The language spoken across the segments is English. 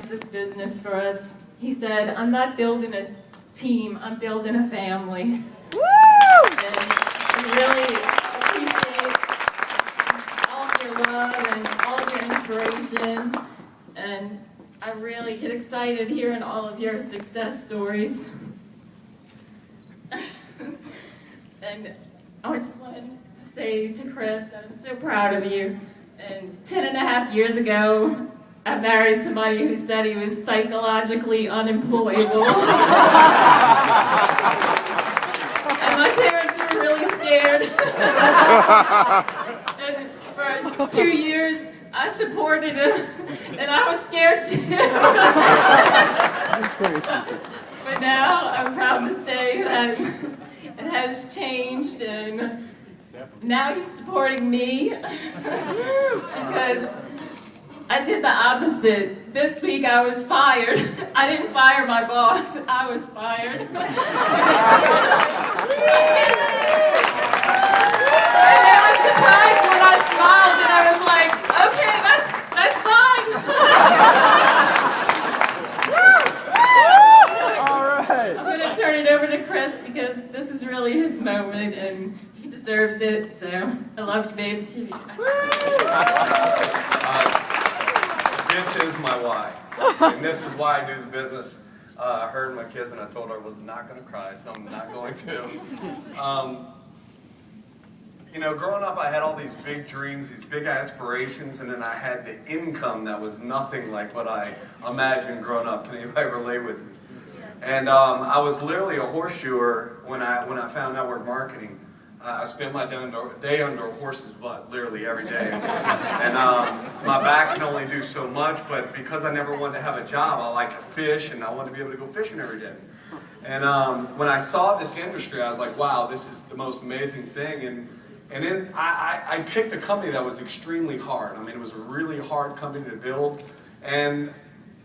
this business for us. He said, "I'm not building a team, I'm building a family." Woo! And I really appreciate all of your love and all of your inspiration. And I really get excited hearing all of your success stories. And I just wanted to say to Chris that I'm so proud of you. And 10.5 years ago, I married somebody who said he was psychologically unemployable. And my parents were really scared. And for 2 years, I supported him, and I was scared too. But now I'm proud to say that it has changed, and now he's supporting me because I did the opposite. This week I was fired. I didn't fire my boss, I was fired. And they were surprised when I smiled and I was like, okay, that's fine. All right. I'm going to turn it over to Chris because this is really his moment and he deserves it. So I love you, babe. This is my why, and this is why I do the business. I heard my kids, and I told her I was not going to cry, so I'm not going to. You know, growing up, I had all these big dreams, these big aspirations, and then I had the income that was nothing like what I imagined growing up. Can anybody relate with me? And I was literally a horseshoer when I found network marketing. I spent my day under a horse's butt, literally every day. And my back can only do so much, but because I never wanted to have a job, I like to fish, and I wanted to be able to go fishing every day. And when I saw this industry, I was like, wow, this is the most amazing thing. And then I picked a company that was extremely hard. I mean, it was a really hard company to build. And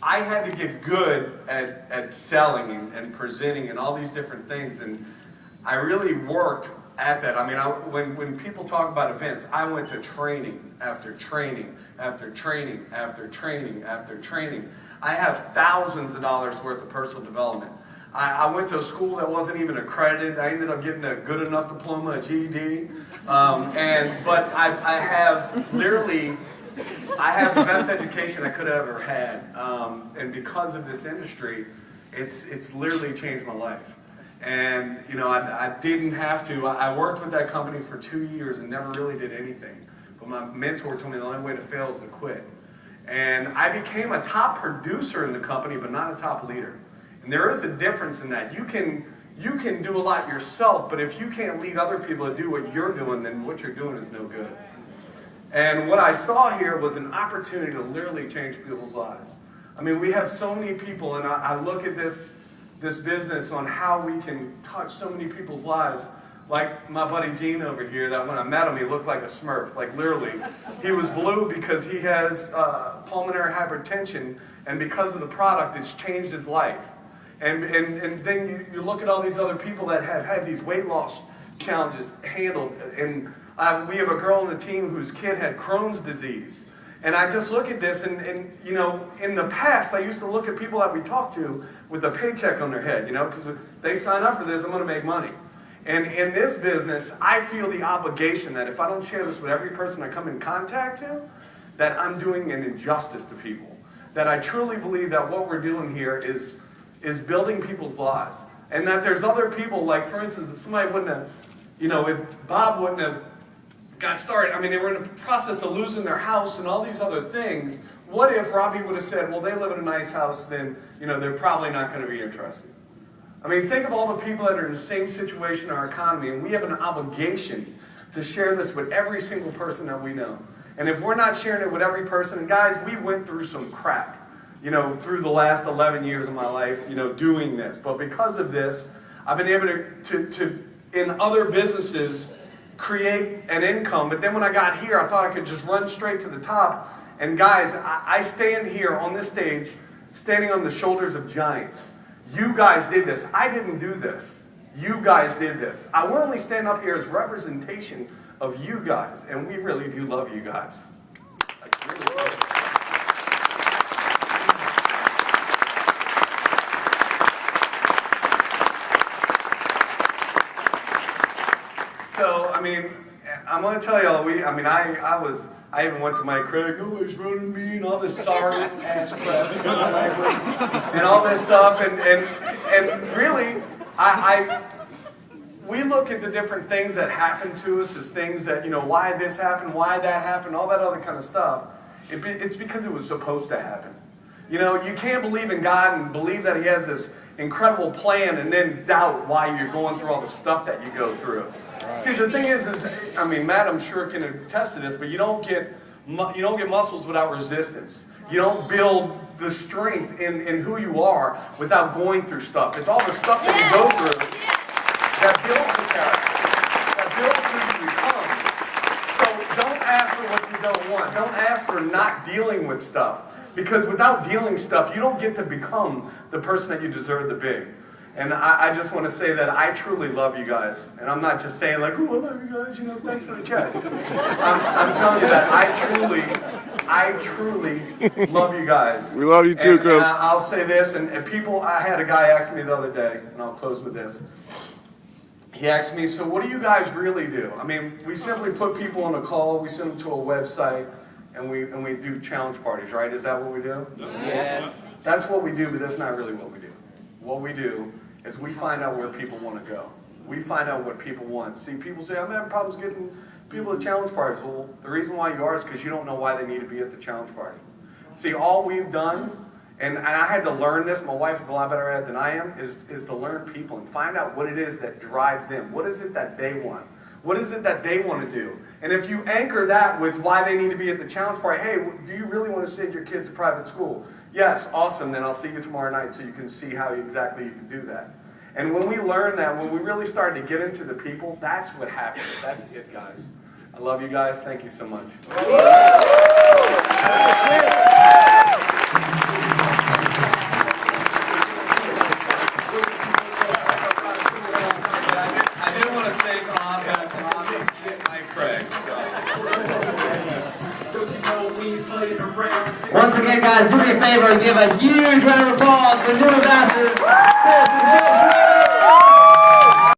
I had to get good at selling and presenting and all these different things. And I really worked at that. I mean, when people talk about events, I went to training after training after training after training after training. I have thousands of dollars worth of personal development. I went to a school that wasn't even accredited. I ended up getting a good enough diploma, a GED. But I have literally, I have the best education I could have ever had. And because of this industry, it's literally changed my life. And, you know, I didn't have to. I worked with that company for 2 years and never really did anything. But my mentor told me the only way to fail is to quit. And I became a top producer in the company, but not a top leader. And there is a difference in that. You can do a lot yourself, but if you can't lead other people to do what you're doing, then what you're doing is no good. And what I saw here was an opportunity to literally change people's lives. I mean, we have so many people, and I look at this business on how we can touch so many people's lives. Like my buddy Gene over here, that when I met him, he looked like a Smurf. Like literally, he was blue because he has pulmonary hypertension, and because of the product, it's changed his life. And then you look at all these other people that have had these weight loss challenges handled. And we have a girl on the team whose kid had Crohn's disease. And I just look at this, and you know, in the past, I used to look at people that we talked to with a paycheck on their head, you know, because they sign up for this, I'm going to make money. And in this business, I feel the obligation that if I don't share this with every person I come in contact to, that I'm doing an injustice to people. That I truly believe that what we're doing here is building people's lives. And that there's other people, like for instance, if somebody wouldn't have, you know, if Bob wouldn't have got started, I mean, they were in the process of losing their house and all these other things. What if Robbie would have said, well, they live in a nice house, then, you know, they're probably not going to be interested. I mean, think of all the people that are in the same situation in our economy, and we have an obligation to share this with every single person that we know. And if we're not sharing it with every person, and guys, we went through some crap, you know, through the last 11 years of my life, you know, doing this. But because of this, I've been able to in other businesses, create an income. But then when I got here, I thought I could just run straight to the top. And guys, I stand here on this stage, standing on the shoulders of giants. You guys did this. I didn't do this. You guys did this. I will only stand up here as representation of you guys. And we really do love you guys. Like, really do. mean, I'm going to tell y'all, I even went to Mike Craig, nobody's running me, and all this sorry ass crap, and all this stuff, and really, we look at the different things that happen to us as things that, why this happened, why that happened, all that other kind of stuff. It's because it was supposed to happen. You can't believe in God and believe that He has this incredible plan and then doubt why you're going through all the stuff that you go through. Right. See, the thing is, Matt, I'm sure can attest to this, but you don't get muscles without resistance. You don't build the strength in who you are without going through stuff. It's all the stuff that you go through that builds the character, that builds who you become. So don't ask for what you don't want. Don't ask for not dealing with stuff. Because without dealing stuff, you don't get to become the person that you deserve to be. And I just want to say that I truly love you guys. And I'm not just saying like, oh, I love you guys, thanks for the check. I'm telling you that I truly love you guys. We love you too, Chris. And I'll say this, and I had a guy ask me the other day, and I'll close with this. He asked me, so what do you guys really do? We simply put people on a call, we send them to a website, and we do challenge parties, right? Is that what we do? Yes. That's what we do, but that's not really what we do. What we do is we find out where people want to go. We find out what people want. See, people say, I'm having problems getting people to challenge parties. Well, the reason why you are is because you don't know why they need to be at the challenge party. See, all we've done, and I had to learn this, my wife is a lot better at it than I am, is to learn people and find out what it is that drives them. What is it that they want? What is it that they want to do? And if you anchor that with why they need to be at the challenge party, hey, do you really want to send your kids to private school? Yes, awesome, then I'll see you tomorrow night so you can see how exactly you can do that. And when we learn that, when we really start to get into the people, that's what happens. That's it, guys. I love you guys. Thank you so much. I do want to thank Mike Craig. Once again, guys, do me a favor and give a huge round of applause for new ambassadors, Chris and Jim.